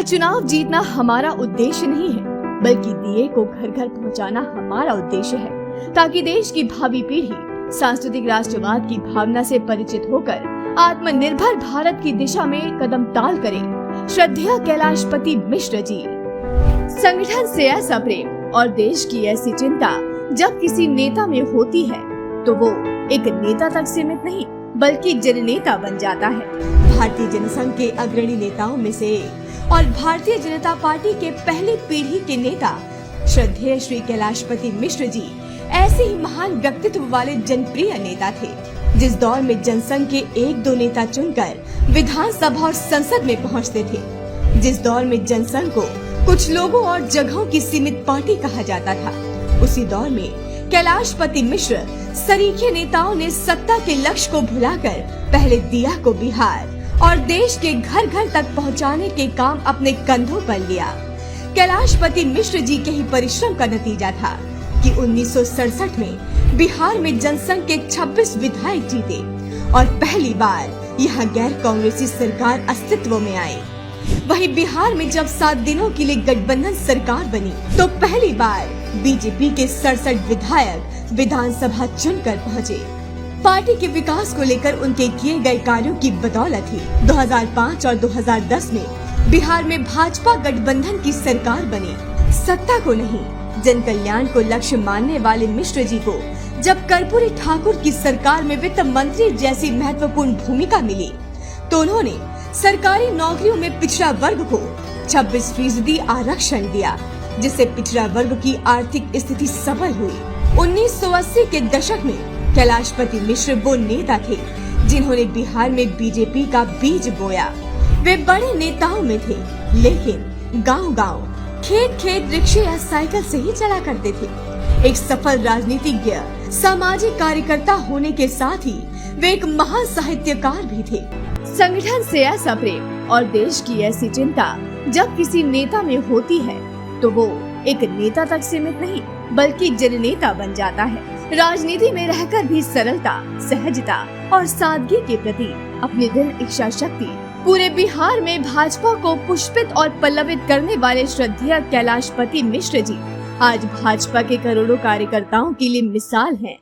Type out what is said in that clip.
दरअसल चुनाव जीतना हमारा उद्देश्य नहीं है, बल्कि दिए को घर घर पहुंचाना हमारा उद्देश्य है, ताकि देश की भावी पीढ़ी सांस्कृतिक राष्ट्रवाद की भावना से परिचित होकर आत्मनिर्भर भारत की दिशा में कदम ताल करे। श्रद्धेय कैलाशपति मिश्र जी। संगठन से ऐसा प्रेम और देश की ऐसी चिंता जब किसी नेता में होती है तो वो एक नेता तक सीमित नहीं बल्कि जननेता बन जाता है। भारतीय जनसंघ के अग्रणी नेताओं में से एक और भारतीय जनता पार्टी के पहली पीढ़ी के नेता श्रद्धेय श्री कैलाशपति मिश्र जी ऐसे ही महान व्यक्तित्व वाले जनप्रिय नेता थे, जिस दौर में जनसंघ के एक दो नेता चुनकर विधानसभा और संसद में पहुंचते थे, जिस दौर में जनसंघ को कुछ लोगों और जगहों की सीमित पार्टी कहा जाता था, उसी दौर में कैलाशपति मिश्र सरीखे नेताओं ने सत्ता के लक्ष्य को भुलाकर पहले दिया को बिहार और देश के घर घर तक पहुंचाने के काम अपने कंधों पर लिया। कैलाशपति मिश्र जी के ही परिश्रम का नतीजा था कि 1967 में बिहार में जनसंघ के 26 विधायक जीते और पहली बार यहाँ गैर कांग्रेसी सरकार अस्तित्व में आई। वहीं बिहार में जब 7 दिनों के लिए गठबंधन सरकार बनी तो पहली बार बीजेपी के 67 विधायक विधानसभा चुनकर पहुँचे। पार्टी के विकास को लेकर उनके किए गए कार्यों की बदौलत ही 2005 और 2010 में बिहार में भाजपा गठबंधन की सरकार बनी। सत्ता को नहीं, जन कल्याण को लक्ष्य मानने वाले मिश्र जी को जब कर्पूरी ठाकुर की सरकार में वित्त मंत्री जैसी महत्वपूर्ण भूमिका मिली तो उन्होंने सरकारी नौकरियों में पिछड़ा वर्ग को 26% आरक्षण दिया, जिससे पिछड़ा वर्ग की आर्थिक स्थिति सबल हुई। 1980 के दशक में कैलाशपति मिश्र वो नेता थे जिन्होंने बिहार में बीजेपी का बीज बोया। वे बड़े नेताओं में थे, लेकिन गांव-गांव, खेत-खेत रिक्शे या साइकिल से ही चला करते थे। एक सफल राजनीतिज्ञ, सामाजिक कार्यकर्ता होने के साथ ही वे एक महान साहित्यकार भी थे। संगठन से ऐसा प्रेम और देश की ऐसी चिंता जब किसी नेता में होती है तो वो एक नेता तक सीमित नहीं बल्कि जननेता बन जाता है। राजनीति में रहकर भी सरलता, सहजता और सादगी के प्रति अपनी दृढ़ इच्छा शक्ति पूरे बिहार में भाजपा को पुष्पित और पल्लवित करने वाले श्रद्धेय कैलाशपति मिश्र जी आज भाजपा के करोड़ों कार्यकर्ताओं के लिए मिसाल हैं।